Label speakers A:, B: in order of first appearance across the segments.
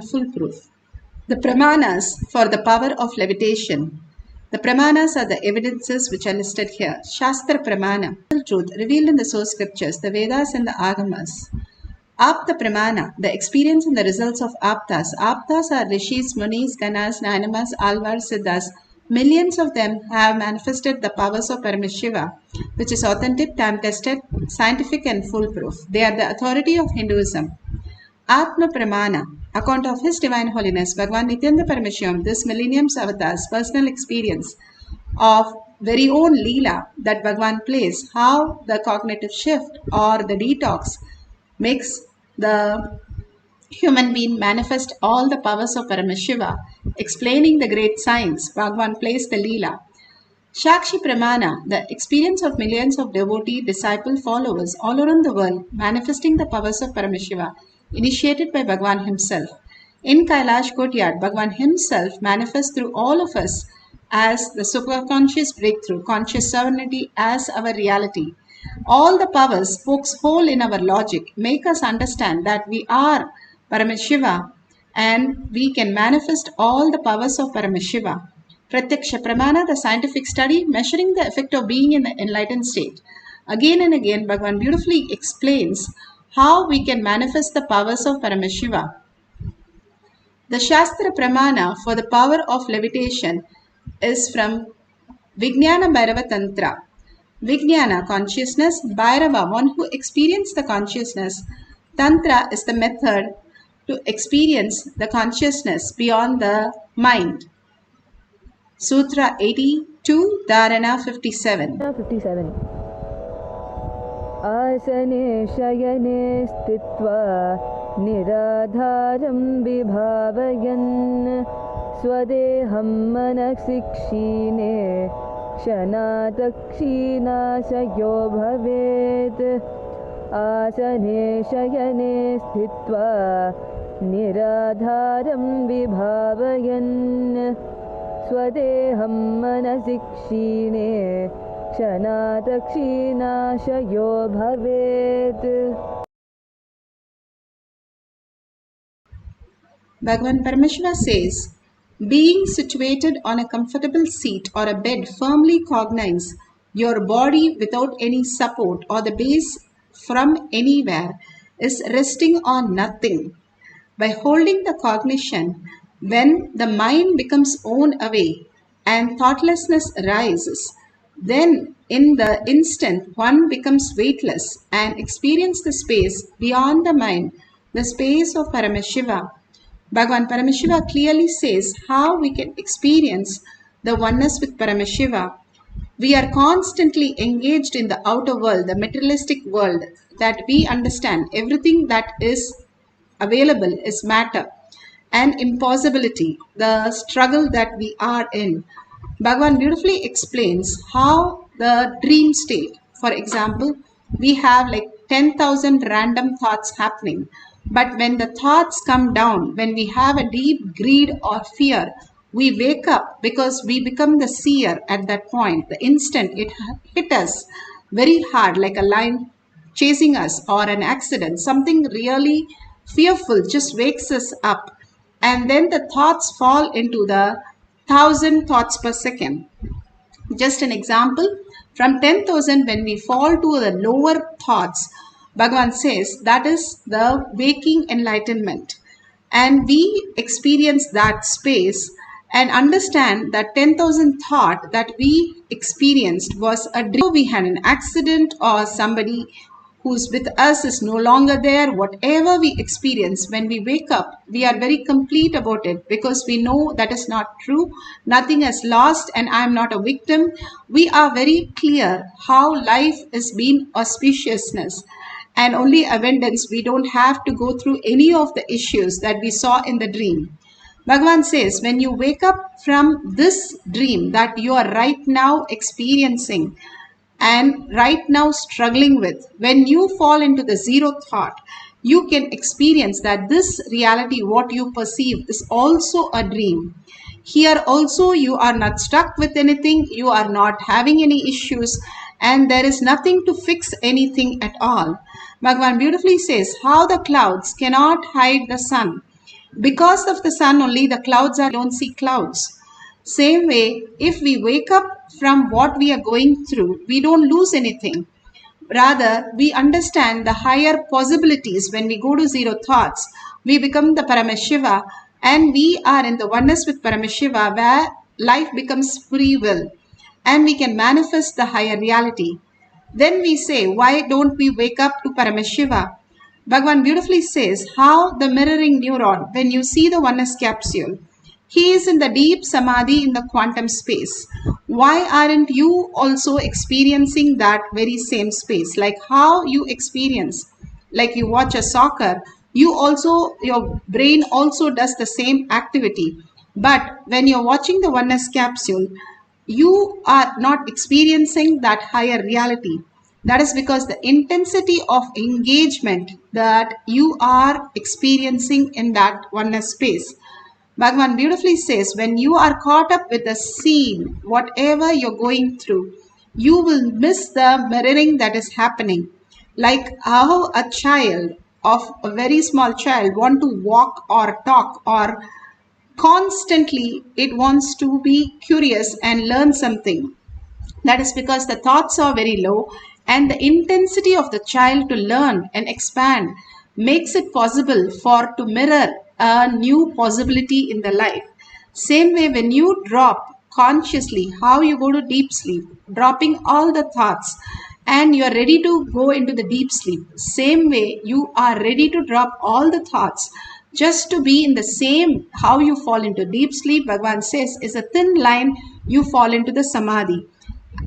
A: foolproof. The Pramanas for the power of levitation. The Pramanas are the evidences which are listed here. Shastra Pramana, truth revealed in the source scriptures, the Vedas and the Agamas. Apta Pramana, the experience and the results of Aptas. Aptas are Rishis, Munis, Ganas, Nainamas, Alvars, Siddhas. Millions of them have manifested the powers of Paramashiva, which is authentic, time-tested, scientific and foolproof. They are the authority of Hinduism. Atma Pramana, account of His Divine Holiness, Bhagavan Nithyananda Paramashivam, this millennium's avatar's personal experience of very own Leela that Bhagavan plays, how the cognitive shift or the detox makes the human being manifest all the powers of Paramashiva, explaining the great science, Bhagavan plays the Leela. Shakshi Pramana, the experience of millions of devotee, disciple, followers all around the world, manifesting the powers of Paramashiva, initiated by Bhagavan himself. In Kailash Courtyard, Bhagavan himself manifests through all of us as the superconscious breakthrough, conscious sovereignty as our reality. All the powers pokes hole in our logic, make us understand that we are Paramashiva and we can manifest all the powers of Paramashiva. Pratyaksha Pramana, the scientific study measuring the effect of being in the enlightened state. Again and again, Bhagavan beautifully explains how we can manifest the powers of Paramashiva. The Shastra Pramana for the power of levitation is from Vijnana Bhairava Tantra. Vijnana, consciousness, Bhairava, one who experiences the consciousness. Tantra is the method to experience the consciousness beyond the mind. Sutra 82, Dharana 57.
B: आसने शयने स्थित्वा निराधारं विभावयन् स्वदेहं मनसि क्षीणे क्षणात् क्षीणाशयो भवेत् आसने शयने स्थित्वा निराधारं विभावयन् स्वदेहं मनसि क्षीणे क्षणात् क्षीणाशयो भवेत्.
A: Bhagavan Paramashiva says, being situated on a comfortable seat or a bed, firmly cognize your body without any support or the base from anywhere is resting on nothing. By holding the cognition, when the mind becomes worn away and thoughtlessness arises, then in the instant one becomes weightless and experience the space beyond the mind, the space of Paramashiva. Bhagavan Paramashiva clearly says how we can experience the oneness with Paramashiva. We are constantly engaged in the outer world, the materialistic world, that we understand everything that is available is matter and impossibility, the struggle that we are in. Bhagavan beautifully explains how the dream state, for example, we have like 10,000 random thoughts happening. But when the thoughts come down, when we have a deep greed or fear, we wake up because we become the seer at that point. The instant it hit us very hard, like a lion chasing us or an accident, something really fearful just wakes us up. And then the thoughts fall into the 1,000 thoughts per second. Just an example, from 10,000 when we fall to the lower thoughts, Bhagavan says that is the waking enlightenment. And we experience that space and understand that 10,000 thought that we experienced was a dream. We had an accident or somebody who's with us is no longer there. Whatever we experience, when we wake up, we are very complete about it because we know that is not true. Nothing is lost and I am not a victim. We are very clear how life is being auspiciousness and only abundance. We don't have to go through any of the issues that we saw in the dream. Bhagavan says, when you wake up from this dream that you are right now experiencing and right now struggling with, when you fall into the zero thought, you can experience that this reality, what you perceive, is also a dream. Here also you are not stuck with anything, you are not having any issues, and there is nothing to fix anything at all. Bhagavan beautifully says how the clouds cannot hide the sun. Because of the sun only the clouds are, don't see clouds. Same way, if we wake up from what we are going through, we don't lose anything. Rather, we understand the higher possibilities when we go to zero thoughts. We become the Paramashiva and we are in the oneness with Paramashiva where life becomes free will and we can manifest the higher reality. Then we say, why don't we wake up to Paramashiva? Bhagavan beautifully says how the mirroring neuron, when you see the oneness capsule, he is in the deep samadhi in the quantum space. Why aren't you also experiencing that very same space? Like how you experience, like you watch a soccer, your brain also does the same activity. But when you're watching the oneness capsule, you are not experiencing that higher reality. That is because the intensity of engagement that you are experiencing in that oneness space. Bhagavan beautifully says, when you are caught up with the scene, whatever you're going through, you will miss the mirroring that is happening. Like how a child of a very small child want to walk or talk or constantly it wants to be curious and learn something. That is because the thoughts are very low and the intensity of the child to learn and expand makes it possible for to mirror a new possibility in the life. Same way when you drop consciously, how you go to deep sleep, dropping all the thoughts and you are ready to go into the deep sleep. Same way you are ready to drop all the thoughts just to be in the same how you fall into deep sleep. Bhagavan says is a thin line you fall into the samadhi.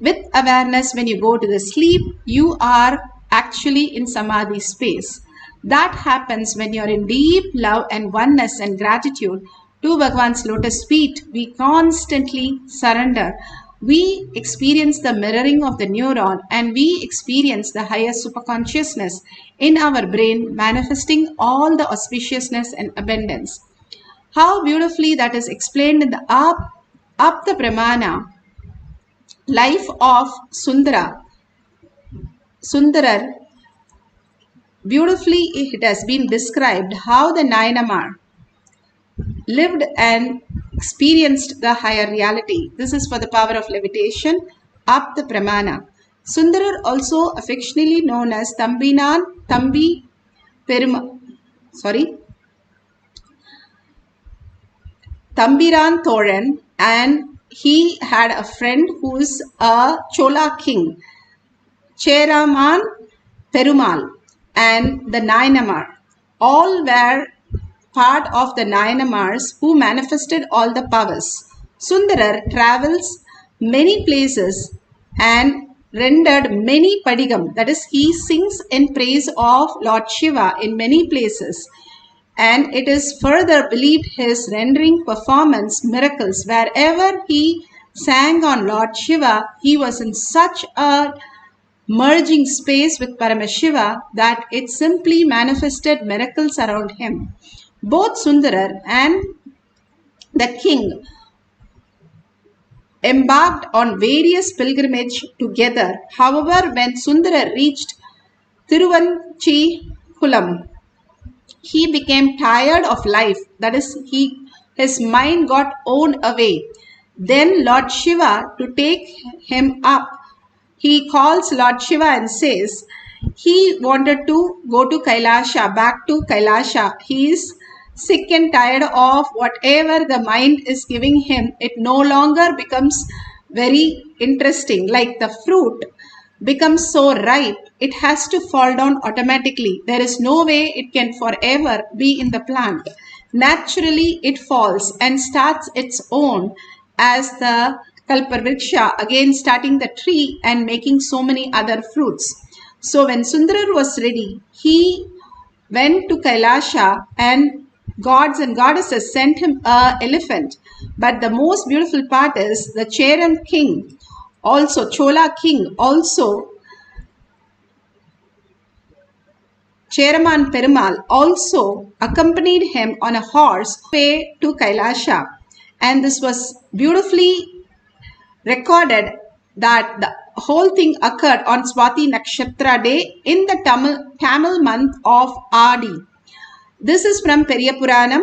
A: With awareness, when you go to the sleep, you are actually in samadhi space. That happens when you're in deep love and oneness and gratitude to Bhagavan's lotus feet. We constantly surrender. We experience the mirroring of the neuron and we experience the higher superconsciousness in our brain, manifesting all the auspiciousness and abundance. How beautifully that is explained in the up the Pramana life of Sundarar. Beautifully it has been described how the Nayanamar lived and experienced the higher reality. This is for the power of levitation, up the Pramana. Sundarar, also affectionately known as Thambi Thambiran Thoran, and he had a friend who is a Chola king, Cheraman Perumal, and the Nayanamar. All were part of the Nayanamars who manifested all the powers. Sundarar travels many places and rendered many padigam, that is, he sings in praise of Lord Shiva in many places. And it is further believed his rendering performance miracles wherever he sang on Lord Shiva, he was in such a merging space with Paramashiva that it simply manifested miracles around him. Both Sundarar and the king embarked on various pilgrimage together. However, when Sundarar reached Tiruvanchikulam, he became tired of life. That is, his mind got owned away. Then Lord Shiva, to take him up, he calls Lord Shiva and says he wanted to go to Kailasha, back to Kailasha. He is sick and tired of whatever the mind is giving him. It no longer becomes very interesting. Like the fruit becomes so ripe, it has to fall down automatically. There is no way it can forever be in the plant. Naturally, it falls and starts its own as the Kalpavriksha, again starting the tree and making so many other fruits. So when Sundarar was ready, he went to Kailasha and gods and goddesses sent him an elephant. But the most beautiful part is the Cheran king, also Chola king, also Cheraman Perumal also accompanied him on a horse way to Kailasha. And this was beautifully recorded that the whole thing occurred on Swati Nakshatra day in the Tamil month of Adi. This is from Periya Puranam.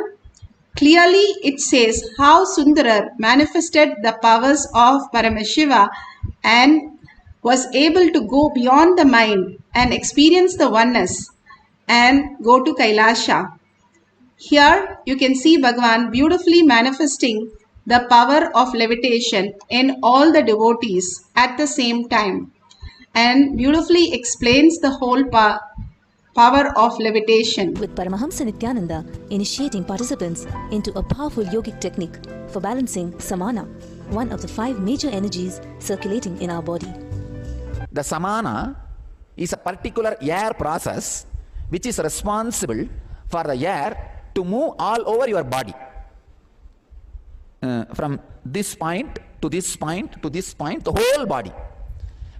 A: Clearly, it says how Sundarar manifested the powers of Paramashiva and was able to go beyond the mind and experience the oneness and go to Kailasha. Here you can see Bhagavan beautifully manifesting the power of levitation in all the devotees at the same time and beautifully explains the whole power of levitation.
C: With Paramahamsa Nithyananda initiating participants into a powerful yogic technique for balancing samana, one of the 5 major energies circulating in our body.
D: The samana is a particular air process which is responsible for the air to move all over your body. From this point to this point to this point, the whole body.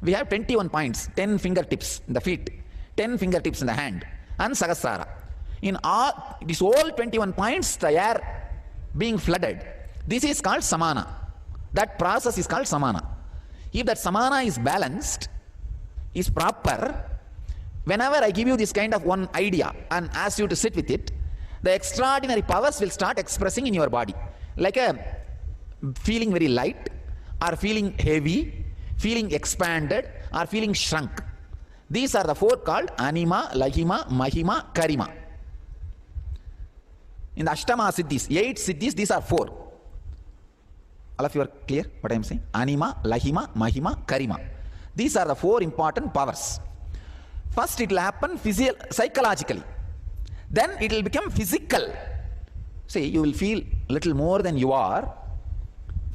D: We have 21 points, 10 fingertips in the feet, 10 fingertips in the hand, and Sahasrara. In all these all 21 points, the air being flooded. This is called samana. That process is called samana. If that samana is balanced, is proper, whenever I give you this kind of one idea and ask you to sit with it, the extraordinary powers will start expressing in your body. Like a feeling very light, or feeling heavy, feeling expanded, or feeling shrunk. These are the 4 called Anima, Lahima, Mahima, Karima. In the Ashtama Siddhis, 8 Siddhis, these are 4. All of you are clear what I am saying? Anima, Lahima, Mahima, Karima. These are the 4 important powers. First it will happen psychologically. Then it will become physical. See, you will feel little more than you are.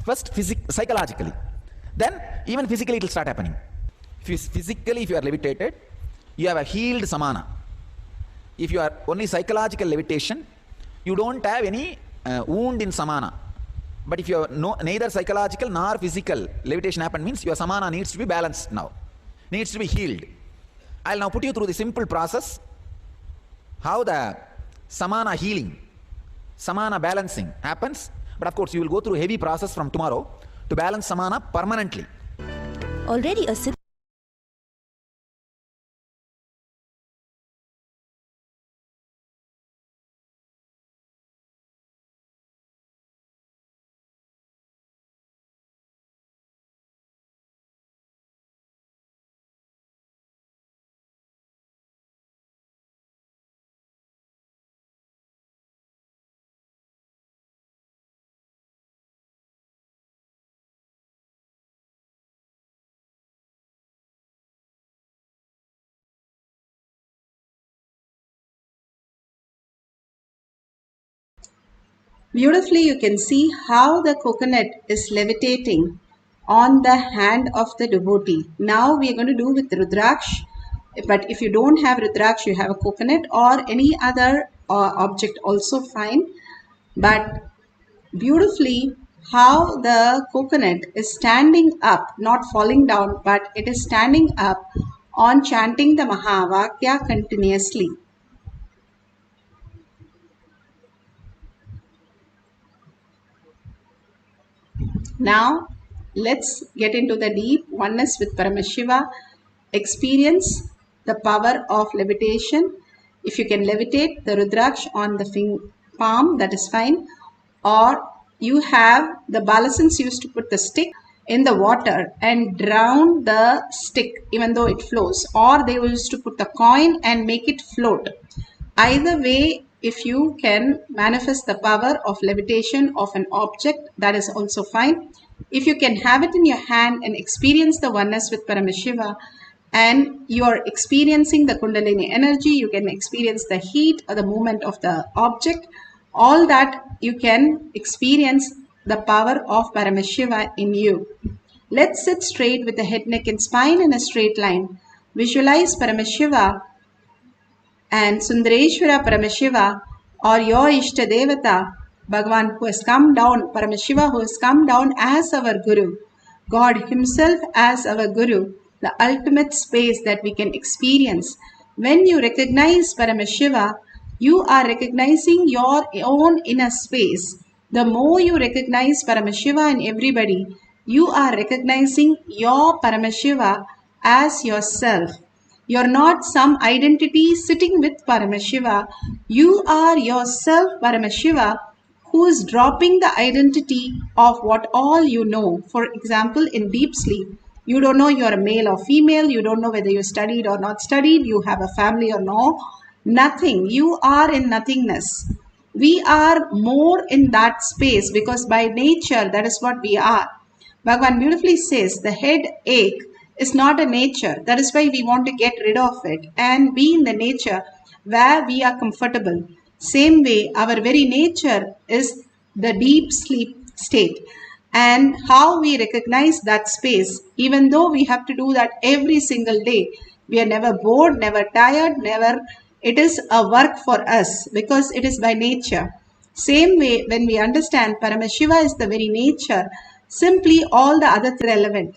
D: First psychologically. Then even physically it will start happening. If you are levitated, you have a healed samana. If you are only psychological levitation, you don't have any wound in samana. But if you are neither psychological nor physical levitation happen, means your samana needs to be balanced now, needs to be healed. I will now put you through the simple process how the samana healing, samana balancing happens. But of course you will go through heavy process from tomorrow to balance samana permanently.
C: Already a
A: Beautifully, you can see how the coconut is levitating on the hand of the devotee. Now we are going to do with Rudraksh. But if you don't have Rudraksh, you have a coconut or any other object also fine. But beautifully, how the coconut is standing up, not falling down, but it is standing up on chanting the Mahavakya continuously. Now, let's get into the deep oneness with Paramashiva. Experience the power of levitation. If you can levitate the Rudraksh on the palm, that is fine. Or you have the balasins used to put the stick in the water and drown the stick even though it flows. Or they used to put the coin and make it float. Either way, if you can manifest the power of levitation of an object, that is also fine. If you can have it in your hand and experience the oneness with Paramashiva, and you are experiencing the Kundalini energy, you can experience the heat or the movement of the object, all that you can experience the power of Paramashiva in you. Let's sit straight with the head, neck and spine in a straight line. Visualize Paramashiva and Sundareshwara Paramashiva or your Ishta Devata, Bhagavan who has come down, Paramashiva who has come down as our Guru, God himself as our Guru, the ultimate space that we can experience. When you recognize Paramashiva, you are recognizing your own inner space. The more you recognize Paramashiva in everybody, you are recognizing your Paramashiva as yourself. You're not some identity sitting with Paramashiva. You are yourself, Paramashiva, who is dropping the identity of what all you know. For example, in deep sleep, you don't know you're a male or female, you don't know whether you studied or not studied, you have a family or no, nothing. You are in nothingness. We are more in that space because by nature, that is what we are. Bhagavan beautifully says the headache is not a nature. That is why we want to get rid of it and be in the nature where we are comfortable. Same way, our very nature is the deep sleep state. And how we recognize that space, even though we have to do that every single day. We are never bored, never tired, never. It is a work for us because it is by nature. Same way, when we understand Paramashiva is the very nature, simply all the other relevant.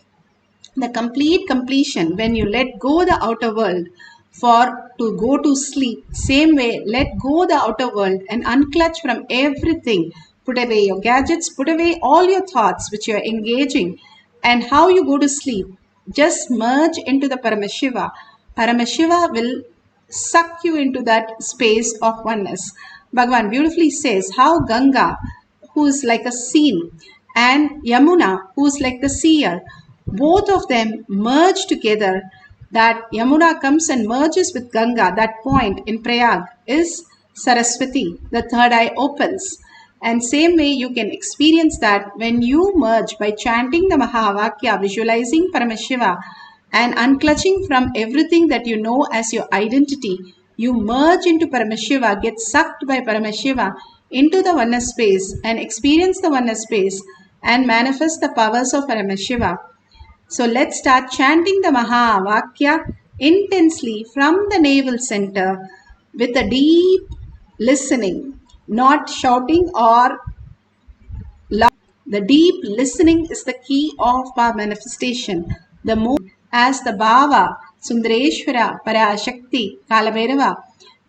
A: The complete completion when you let go the outer world for to go to sleep. Same way, let go the outer world and unclutch from everything. Put away your gadgets, put away all your thoughts which you are engaging, and how you go to sleep. Just merge into the Paramashiva. Paramashiva will suck you into that space of oneness. Bhagavan beautifully says how Ganga, who is like a scene, and Yamuna, who is like the seer, both of them merge together. That Yamuna comes and merges with Ganga. That point in Prayag is Saraswati. The third eye opens. And same way you can experience that when you merge by chanting the Mahavakya, visualizing Paramashiva, and unclutching from everything that you know as your identity. You merge into Paramashiva, get sucked by Paramashiva into the oneness space and experience the oneness space and manifest the powers of Paramashiva. So let's start chanting the Mahavakya intensely from the navel center with a deep listening, not shouting or loud. The deep listening is the key of our manifestation. The more as the Bhava, Sundareshwara, Parashakti, Kalabhairava,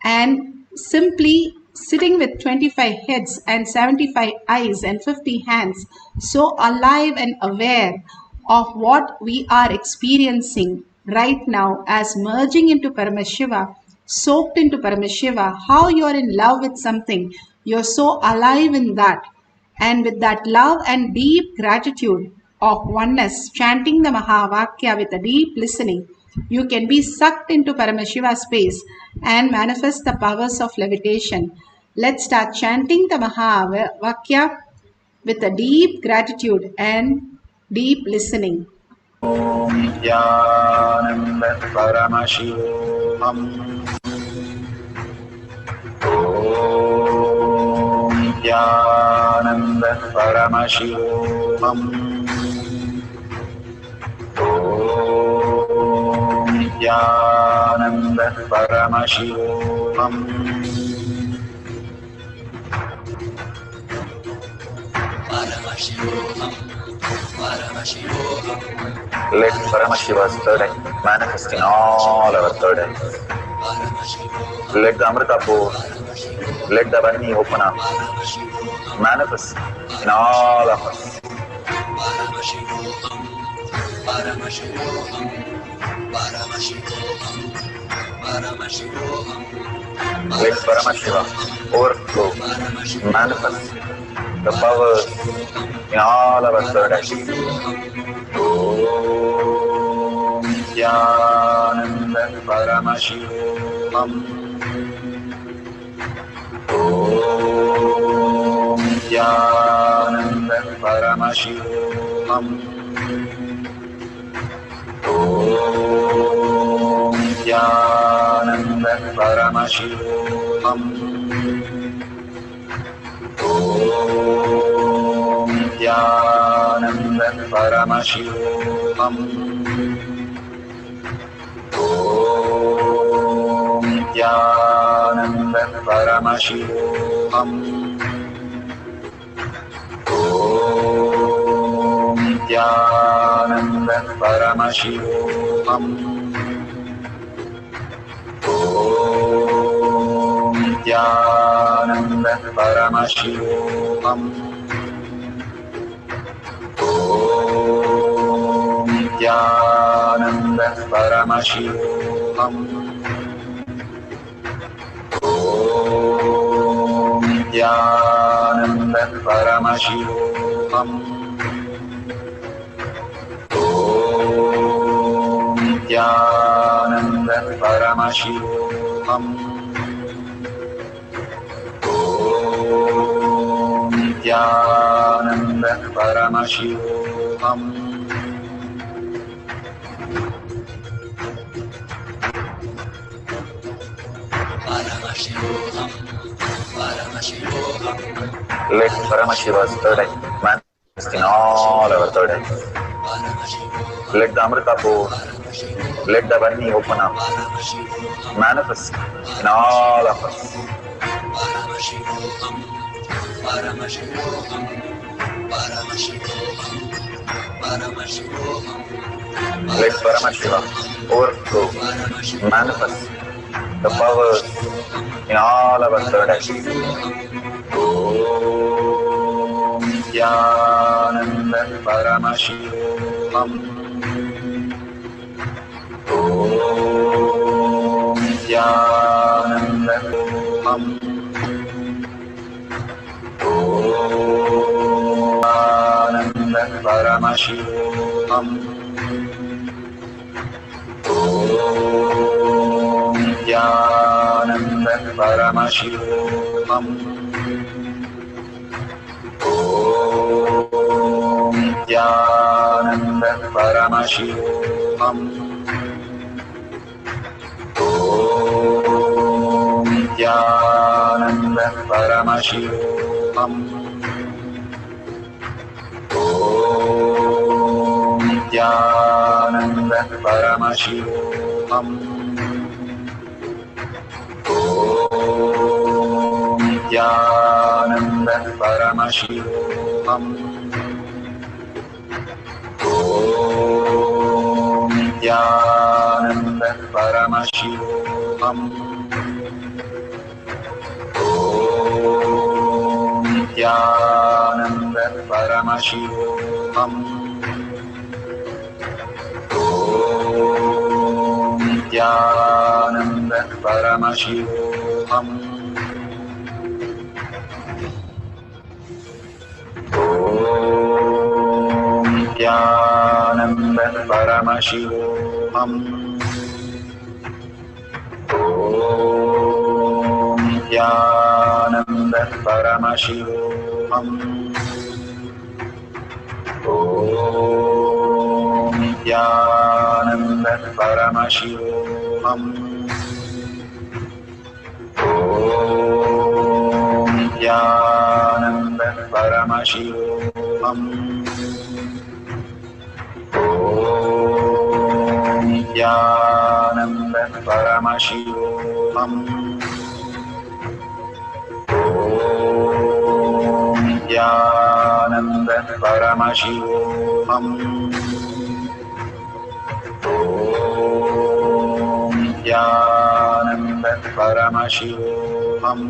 A: and simply sitting with 25 heads and 75 eyes and 50 hands, so alive and aware of what we are experiencing right now as merging into Paramashiva, soaked into Paramashiva, how you are in love with something, you're so alive in that. And with that love and deep gratitude of oneness, chanting the Mahavakya with a deep listening, you can be sucked into Paramashiva space and manifest the powers of levitation. Let's start chanting the Mahavakya with a deep gratitude and deep listening.
E: Om Nithyananda Paramashivoham. Om Nithyananda Paramashivoham. Om Nithyananda Paramashivoham. Let Paramashiva's third eye manifest in all our third eyes. Let the Amrita pour, let the Varni open up, manifest in all of us. Let Paramashiva overflow, manifest the powers in all our third eyes. Om Nithyananda Paramashivoham. Om Nithyananda Paramashivoham. Om Nithyananda Paramashivoham. Om Nithyananda Paramashivoham. Om Nithyananda Paramashivoham. Om Nithyananda Paramashivoham. Om Nithyananda Paramashivoham. Om Nithyananda Paramashivoham. Om Nithyananda Paramashivoham. Om Nithyananda Paramashivam. Om Nithyananda Paramashivam. Let Paramashiva's third eye manifest in all our third eyes. Let the Amrita-pur, let the Varni open up, manifest in all of us. Let Paramashiva overflow, manifest the powers in all our third eyes. Om Nithyananda Paramashivam. Om Nithyananda Paramashivam. Om Nithyananda Paramashivam. Om Nithyananda Paramashivam. Om Nithyananda Paramashivoham. Om Nithyananda Paramashivoham. Om Nithyananda Paramashivoham. Om Nithyananda Paramashivoham. Om Nithyananda Paramashivoham. Om Nithyananda Paramashivoham. Om Nithyananda Paramashivoham. Om Nithyananda Paramashivoham. Om Nithyananda Paramashivoham. Om Nithyananda Paramashivoham. Om Nithyananda Paramashivoham. Om Nithyananda Paramashivoham. Om Nithyananda Paramashivoham. Om Nithyananda Paramashivoham.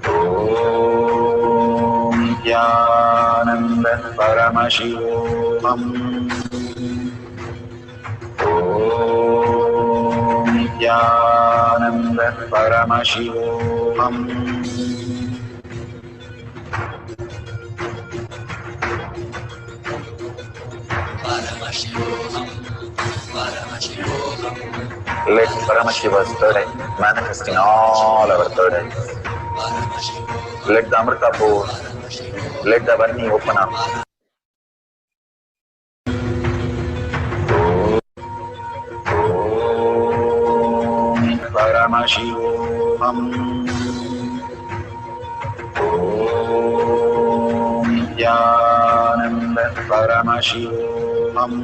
E: Om Nithyananda Paramashivoham. Om Nithyananda Paramashivoham. Let Paramashiva's third eye manifest in all our third eyes. Let the Amrita-pur, let the Varni open up. Om Paramashivoham. Om Nithyananda Paramashivoham.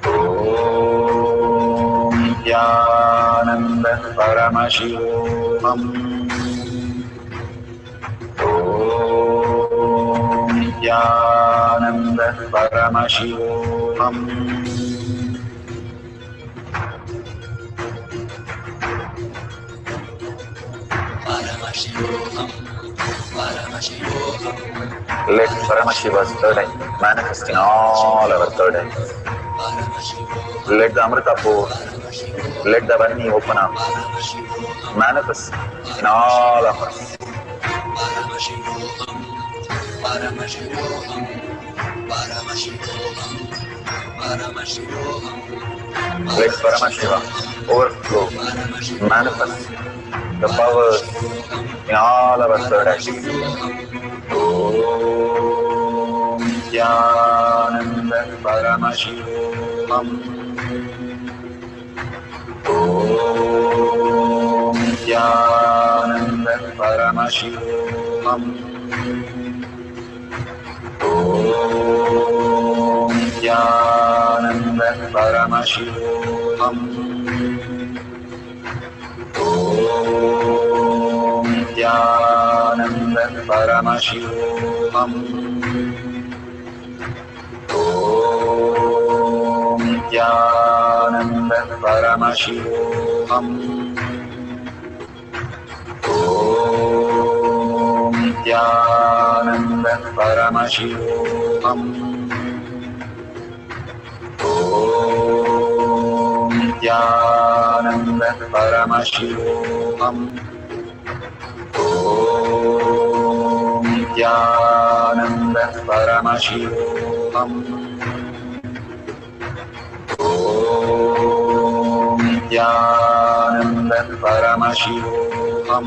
E: Om Nithyananda Paramashivoham. Om Nithyananda Paramashivoham. Let Paramashiva's third eye manifest in all our third eyes. Let the Amrita-pur, Let the Vani open up, manifest in all of us.
F: Paramashivoham, Paramashivoham, Paramashivoham, Paramashivoham.
E: Let Paramashiva overflow, manifest the powers in all our third eye. Om Nithyananda Paramashivam. Om Nithyananda Paramashivam. Om Nithyananda Paramashivam. Om Nithyananda Paramashivoham. Om Nithyananda Paramashivoham. Om Nithyananda Paramashivoham. Om Nithyananda Paramashivoham. Om Nithyananda Paramashivoham. Om Nithyananda Paramashivoham. Om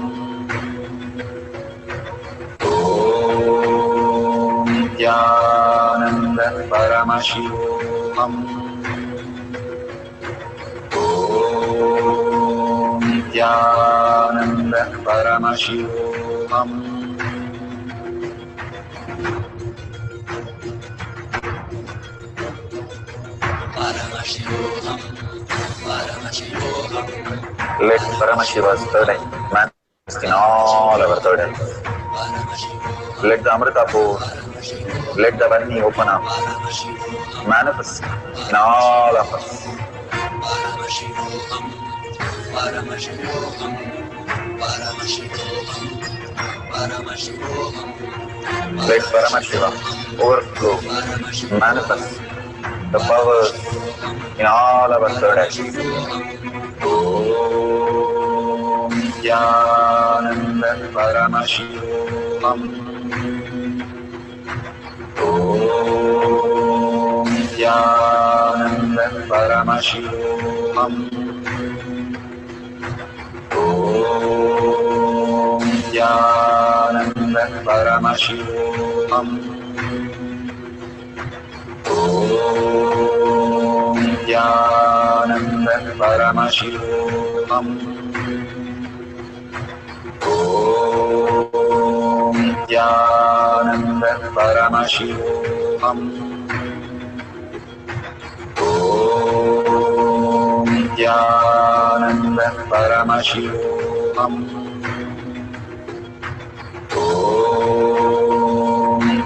E: Nithyananda Paramashivoham. Om Nithyananda Paramashivoham.
F: Paramashivoham, Paramashivoham.
E: Let Paramashiva's third eye manifest in all our third eyes. Let the Amrita pour, let the Vani open up, manifest in all of us.
F: Paramashivoham, Paramashivoham, Paramashivoham, Paramashivoham.
E: Let Paramashiva overflow, manifest the powers in all our third eye. Om Nithyananda Paramashivam. Om Nithyananda Paramashivam. Om Nithyananda Paramashivam. Om Nithyananda Paramashivam. Om Nithyananda Paramashivam. Om Nithyananda Paramashivam. Om Nithyananda Paramashivoham. Om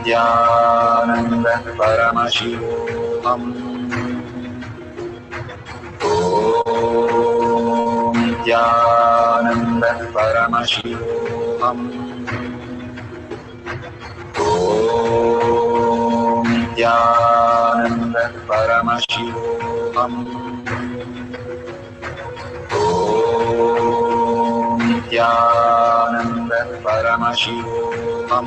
E: Nithyananda Paramashivoham. Om Nithyananda Paramashivoham. Om Nithyananda Paramashivoham. Om Nithyananda Paramashivoham. Om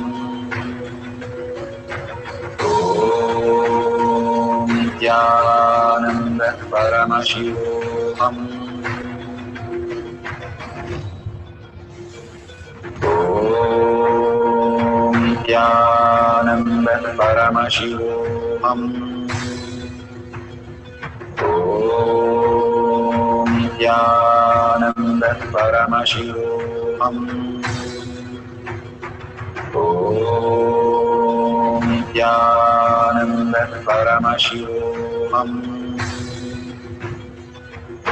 E: Nithyananda Paramashivoham. Om Nithyananda Paramashivoham. Om Nithyananda Paramashivoham.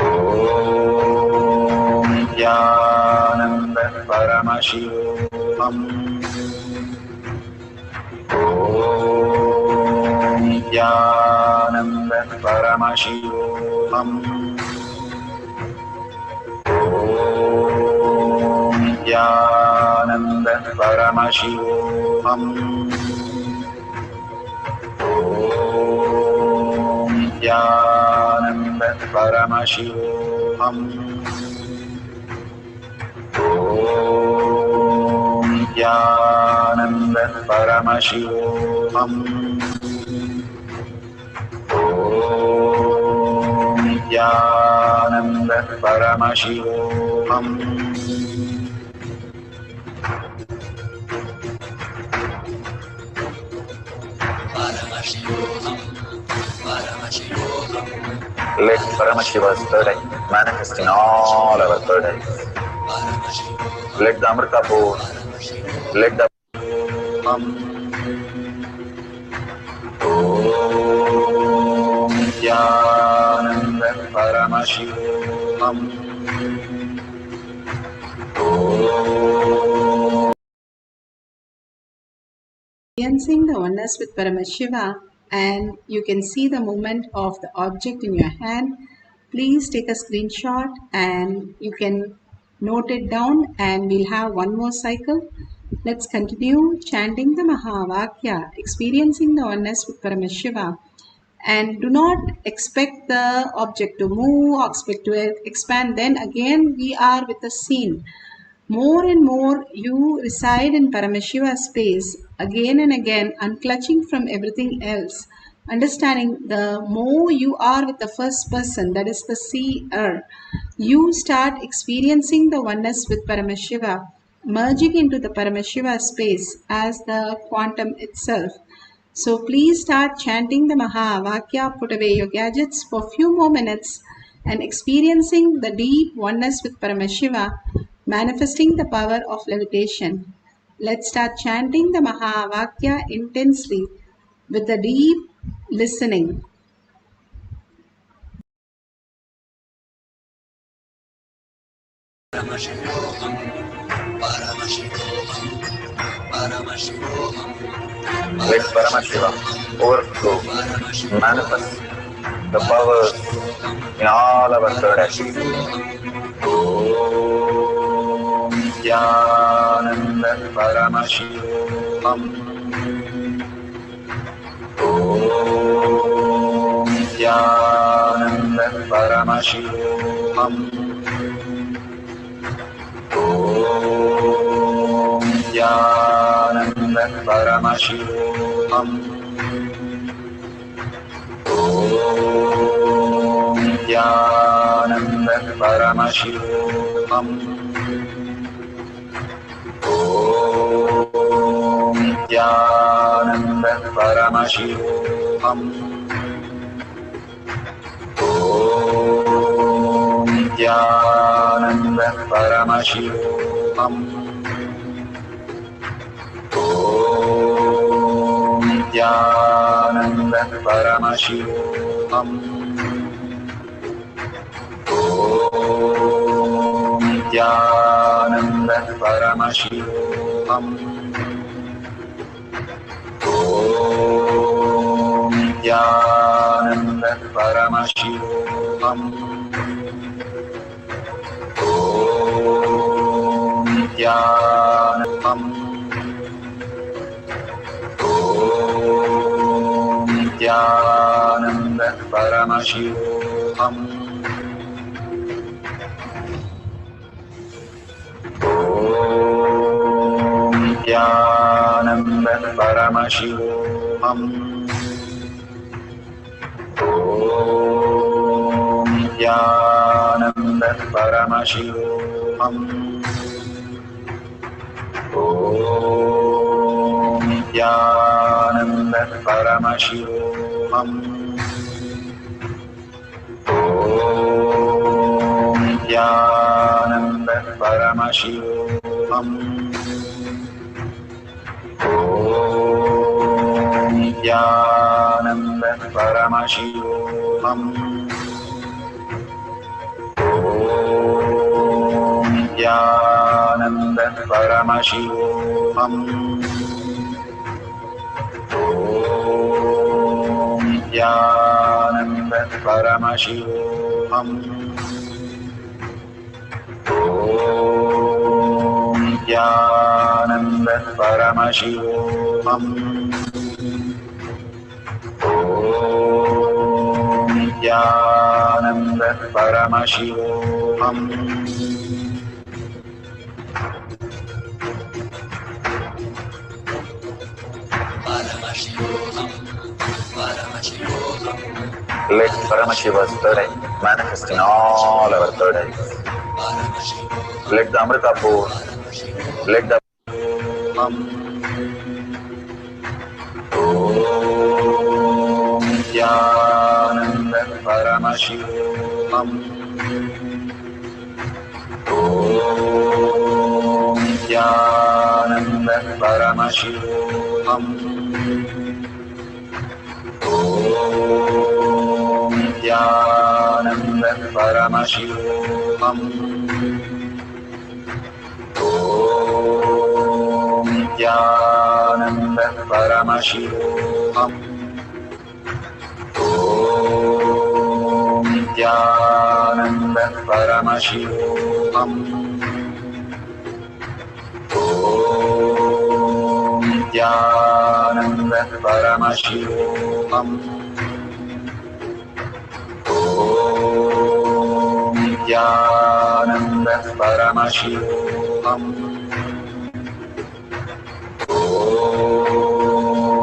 E: Om Nithyananda Paramashivoham. Om Nithyananda Paramashivoham. Om Nithyananda Paramashivoham. Om Nithyananda Paramashivoham. Nithyananda Paramashivoham. Nithyananda Paramashivoham.
F: Paramashivoham. Paramashivoham.
E: Let Paramashiva's third eye manifest in all our third eyes. Let the Amrita pour, let the Om Nithyananda Paramashivoham.
A: Experiencing the oneness with Paramashiva, and you can see the movement of the object in your hand. Please take a screenshot and you can note it down, and we'll have one more cycle. Let's continue chanting the Mahavakya, experiencing the oneness with Paramashiva. And do not expect the object to move, expect to expand. Then again we are with the scene. More and more you reside in Paramashiva space again and again, unclutching from everything else. Understanding the more you are with the first person, that is the seer, you start experiencing the oneness with Paramashiva, merging into the Paramashiva space as the quantum itself. So please start chanting the Mahavakya, put away your gadgets for a few more minutes and experiencing the deep oneness with Paramashiva, manifesting the power of levitation. Let's start chanting the Mahavakya intensely with the deep listening.
F: Paramashivoham. Paramashivoham. Paramashivoham.
E: Let Paramashiva overflow, manifest the powers in all our third eyes. Om Nithyananda Paramashivoham. Om Nithyananda Paramashivoham. Om Nithyananda Paramashivoham. Om Nithyananda Paramashivoham. Om Nithyananda Paramashivoham. Om Nithyananda Paramashivoham. Om Nithyananda Paramashivoham. Om Nithyananda Paramashivoham. Om Nithyananda Paramashivoham. Om Nithyanandam. Om Nithyananda Paramashivoham. Om Nithyananda Paramashivoham. Om Nithyananda Paramashivoham. Om Nithyananda Paramashivoham. Om Nithyananda Paramashivoham. Om Nithyananda Paramashivoham. Om Nithyananda Paramashivoham. Om Nithyananda Paramashivoham. Om Nithyananda Paramashivoham. Om Nithyananda Paramashivoham.
F: Paramashivoham. Paramashivoham.
E: Let Paramashiva's third eye manifest in all our third eyes.
F: Paramashivoham.
E: Let the Amrita pour, let the Om Nithyananda Paramashivam. Om Nithyananda Paramashivam. Om Nithyananda Paramashivam. Om Nithyananda Paramashivoham. Om Nithyananda Paramashivoham. Om Nithyananda Paramashivoham. Om Nithyananda Paramashivoham. Om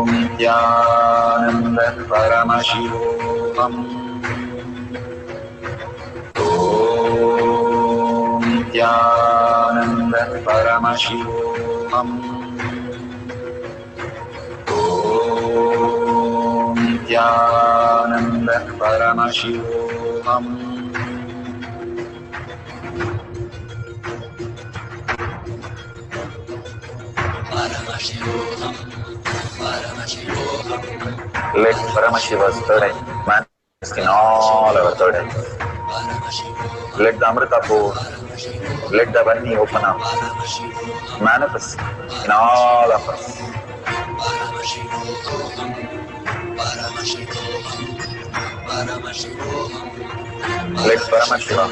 E: Nithyananda Paramashivoham. Om Nithyananda Paramashivoham. Om Nithyananda Paramashivoham.
F: Paramashivoham. Paramashivoham.
E: Let Paramashiva's third eye manifest in all our third eyes.
F: Paramashivoham.
E: Let the Amrita pour, let the Vani open up,
F: Paramashivoham.
E: manifest in all of us.
F: Paramashivoham. Paramashivoham. Paramashivoham.
E: Let Paramashiva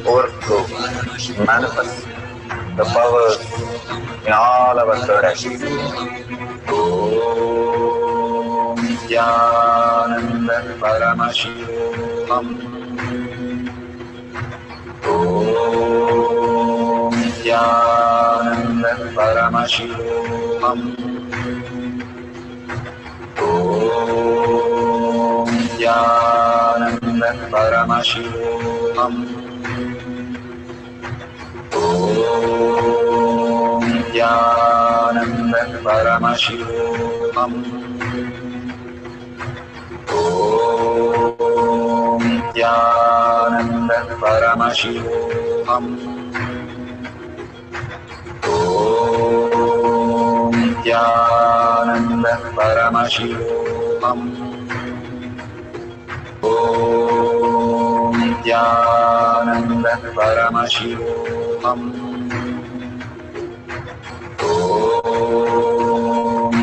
E: overflow, manifest the powers in all our third eyes. Om Nithyananda Paramashivoham. Om Nithyananda Paramashivoham. Om Nithyananda Paramashivoham. Om Nithyananda Paramashivoham. Om Nithyananda Paramashivoham. Om Nithyananda Paramashivoham. Om Nithyananda Paramashivoham. Om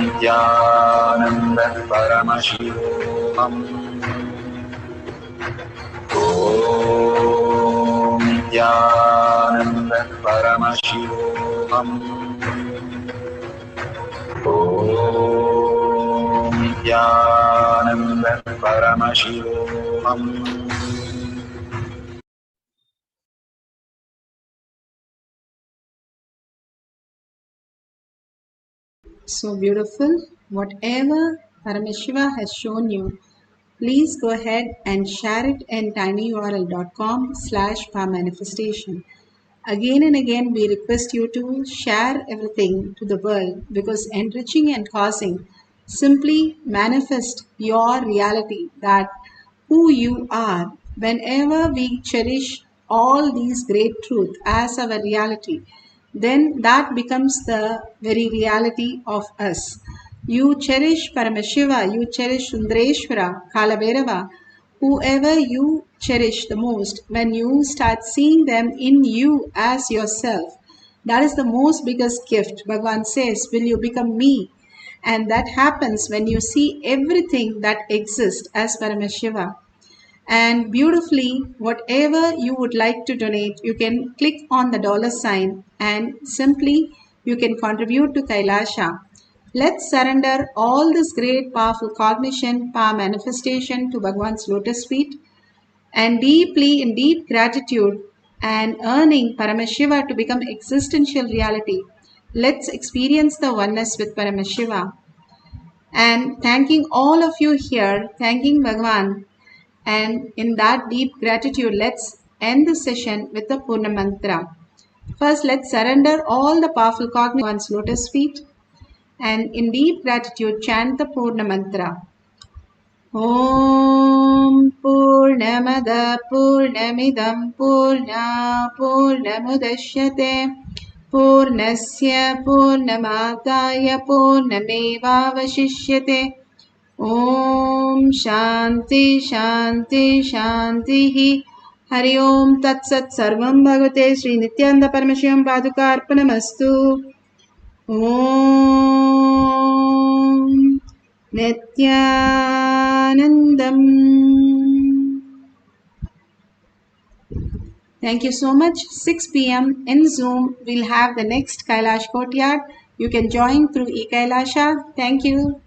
E: Nithyananda Paramashivoham. Om Nithyananda Paramashivoham. Om Nithyananda Paramashivoham.
A: So beautiful. Whatever Paramashiva has shown you, please go ahead and share it in tinyurl.com/powermanifestation. Again and again, we request you to share everything to the world because enriching and causing simply manifest your reality that who you are. Whenever we cherish all these great truth as our reality, then that becomes the very reality of us. You cherish Paramashiva, you cherish Sundareshwara, Kalabhairava, whoever you cherish the most, when you start seeing them in you as yourself, that is the most biggest gift. Bhagavan says, will you become me? And that happens when you see everything that exists as Paramashiva. And beautifully, whatever you would like to donate, you can click on the $ and simply you can contribute to Kailasha. Let's surrender all this great powerful cognition, power manifestation to Bhagwan's lotus feet. and deeply in deep gratitude and earning Paramashiva to become existential reality, let's experience the oneness with Paramashiva. And thanking all of you here, thanking Bhagavan, and in that deep gratitude, let's end the session with the Purna Mantra. First, let's surrender all the powerful cognitive one's lotus feet, and in deep gratitude, chant the Purna Mantra. Om Purnamada Purnamidam Purna Purnamudashyate Purnasya Purnamadaya Purnamevavashishyate. Om Shanti Shanti Shanti. Hari Om Tat Sat Sarvam Bhagavate Sri Nithyananda Paramashivam Paduka Arpanamastu. Om Nithyanandam. Thank you so much. 6 p.m. in Zoom, we'll have the next Kailash Courtyard. You can join through eKailasha. Thank you.